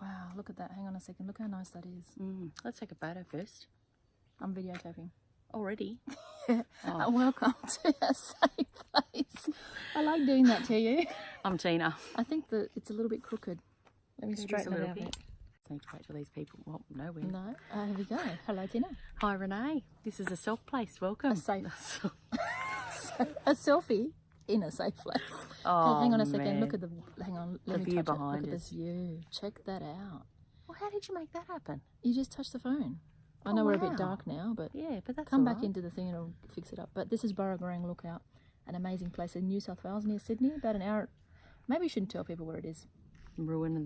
Wow, look at that. Hang on a second. Look how nice that is. Let's take a photo first. I'm videotaping. Already? Welcome to a safe place. I like doing that to you. I'm Tina. I think that it's a little bit crooked. Let me straighten it out a bit. Need to wait till these people. Well, nowhere. No, here we go. Hello, Tina. Hi, Renee. This is a self place. Welcome. A safe. A selfie in a safe place. Oh, hey, hang on a second. man. Look at the. Hang on. Let The me view touch behind it. Look at us. this view. Check that out. Well, how did you make that happen? You just touch the phone. I Oh, know we're a wow. bit dark now, but Yeah, but that's come all back right. into the thing and it'll fix it up. But this is Burragorang Lookout, an amazing place in New South Wales near Sydney, about an hour. Maybe you shouldn't tell people where it is. Ruin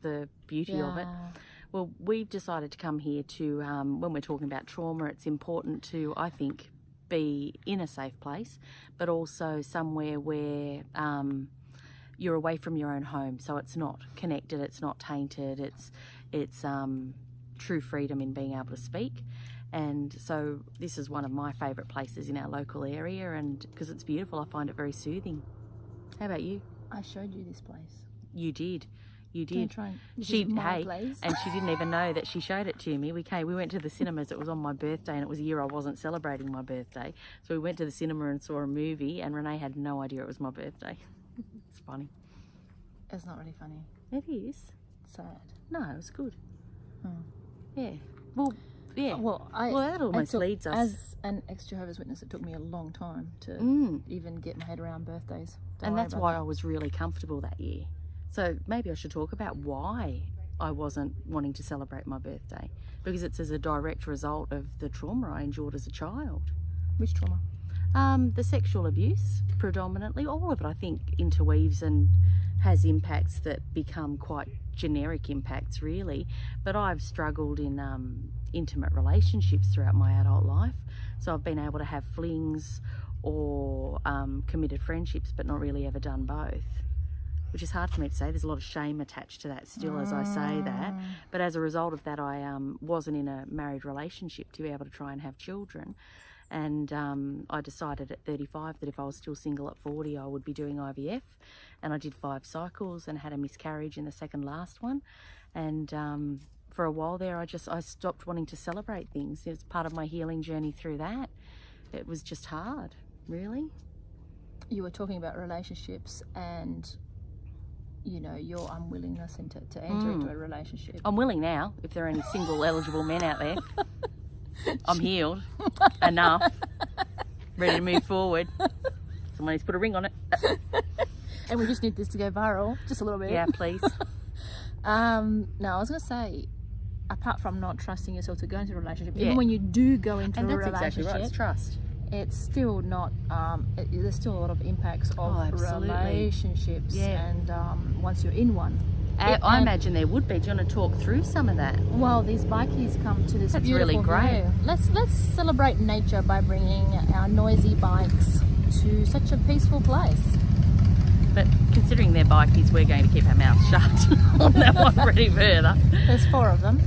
the beauty of it. Well, we've decided to come here to, when we're talking about trauma, it's important to, I think, be in a safe place, but also somewhere where you're away from your own home, so it's not connected, it's not tainted, it's true freedom in being able to speak. And so this is one of my favourite places in our local area, and because it's beautiful, I find it very soothing. How about you? I showed you this place. You did. You Don't did. try and She visit my hey, place. and she didn't even know that she showed it to me. We went to the cinemas. It was on my birthday, and it was a year I wasn't celebrating my birthday. So we went to the cinema and saw a movie, and Renee had no idea it was my birthday. It's funny. It's not really funny. It is. Sad. No, it was good. Oh. Yeah. Well, yeah. Well, that almost leads us. As an ex-Jehovah's Witness, it took me a long time to even get my head around birthdays. Don't And worry that's about why that. I was really comfortable that year. So maybe I should talk about why I wasn't wanting to celebrate my birthday, because it's as a direct result of the trauma I endured as a child. Which trauma? The sexual abuse, predominantly. All of it, I think, interweaves and has impacts that become quite generic impacts, really. But I've struggled in intimate relationships throughout my adult life. So I've been able to have flings or committed friendships, but not really ever done both, which is hard for me to say. There's a lot of shame attached to that still as I say that. But as a result of that, I wasn't in a married relationship to be able to try and have children. And I decided at 35 that if I was still single at 40, I would be doing IVF. And I did 5 cycles and had a miscarriage in the second last one. And for a while there, I stopped wanting to celebrate things. It was part of my healing journey through that. It was just hard, really. You were talking about relationships and, you know, your unwillingness to enter into a relationship. I'm willing now, if there are any single eligible men out there. I'm healed enough, ready to move forward. Someone needs to put a ring on it. And we just need this to go viral, just a little bit. Yeah, please. No, I was going to say, apart from not trusting yourself to go into a relationship, even when you do go into And a that's relationship, exactly right, it's trust. it's still not, there's still a lot of impacts of absolutely. relationships. Yeah. And once you're in one. I imagine there would be. Do you want to talk through some of that? Well, these bikies come to this That's beautiful really great. view. Let's celebrate nature by bringing our noisy bikes to such a peaceful place. But considering they're bikies, we're going to keep our mouths shut on that one pretty further. There's 4 of them.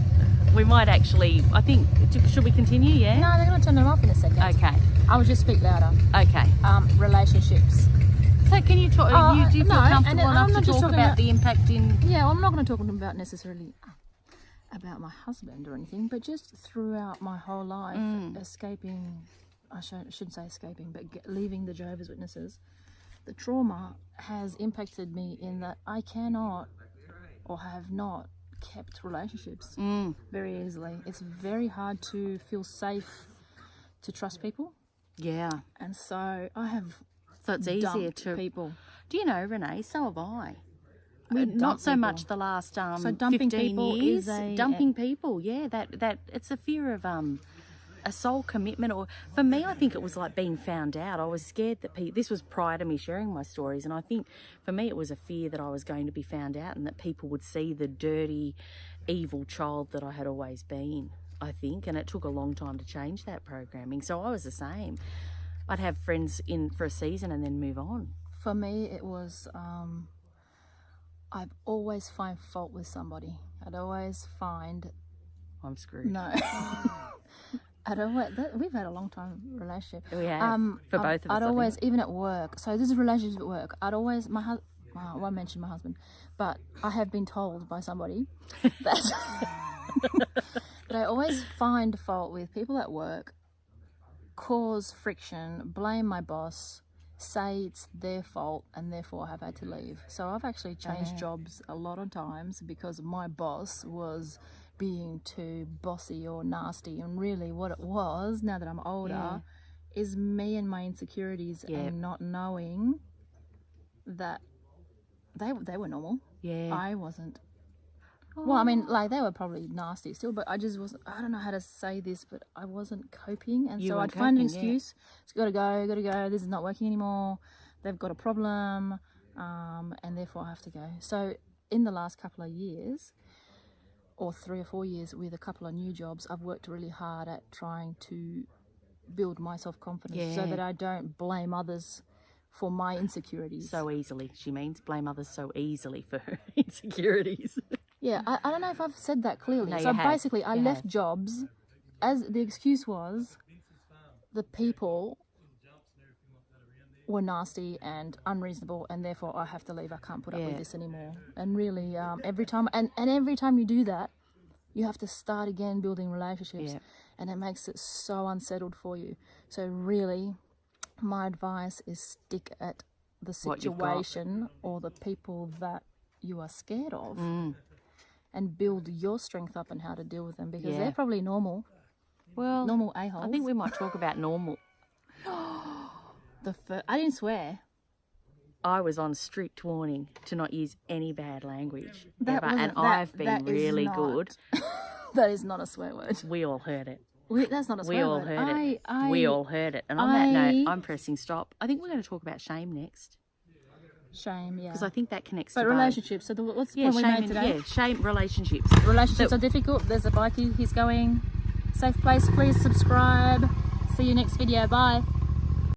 We might actually, I think, should we continue, yeah? No, they're going to turn them off in a second. Okay, I will just speak louder. okay. Relationships. So can you talk, do you feel no, and comfortable I'm enough not to just talk talking about about- the impact in... Yeah, well, I'm not going to talk about necessarily about my husband or anything, but just throughout my whole life, escaping, I shouldn't say escaping, but leaving the Jehovah's Witnesses, the trauma has impacted me in that I cannot or have not kept relationships very easily. It's very hard to feel safe to trust people. Yeah. And so I have So it's easier dumped to... people. Do you know, Renee, so have I. We Not dump so people. much the last So dumping 15 people years. is a... Dumping people, yeah. That it's a fear of a soul commitment. Or for me, I think it was like being found out. I was scared that people... This was prior to me sharing my stories, and I think for me it was a fear that I was going to be found out and that people would see the dirty, evil child that I had always been, I think. And it took a long time to change that programming. So I was the same. I'd have friends in for a season and then move on. For me, it was, I'd always find fault with somebody. I'd always find, I'm screwed. no. We've had a long time relationship. We have, for both of us, I'd I always, think. even at work, so this is relationships at work, I'd always, I won't mention my husband, but I have been told by somebody that, that I always find fault with people at work, cause friction, blame my boss, say it's their fault, and therefore have had to leave. So I've actually changed jobs a lot of times because my boss was being too bossy or nasty, and really what it was, now that I'm older, is me and my insecurities and not knowing that they were normal. I wasn't. Well, I mean, like, they were probably nasty still, but I just wasn't, I don't know how to say this, but I wasn't coping, and so I'd find an excuse. It's gotta go, this is not working anymore, they've got a problem, and therefore I have to go. So in the last couple of years, or 3 or 4 years, with a couple of new jobs, I've worked really hard at trying to build my self-confidence so that I don't blame others for my insecurities. So easily. She means blame others so easily for her insecurities. Yeah, I don't know if I've said that clearly. No, so basically, I left jobs as the excuse was the people were nasty and unreasonable, and therefore I have to leave. I can't put up with this anymore. And really, every time you do that, you have to start again building relationships, and it makes it so unsettled for you. So really, my advice is stick at the situation or the people that you are scared of, and build your strength up and how to deal with them, because they're probably normal. Well, normal a-holes. I think we might talk about normal. I didn't swear. I was on strict warning to not use any bad language ever, and I've been really good. That is not a swear word. We all heard it. That's not a swear word. We all heard it. And on that note, I'm pressing stop. I think we're going to talk about shame next. Shame, yeah. Because I think that connects to relationships. So what's the point we made today? Yeah, shame, relationships. Relationships are difficult. There's a bikie. He's going. Safe place. Please subscribe. See you next video. Bye.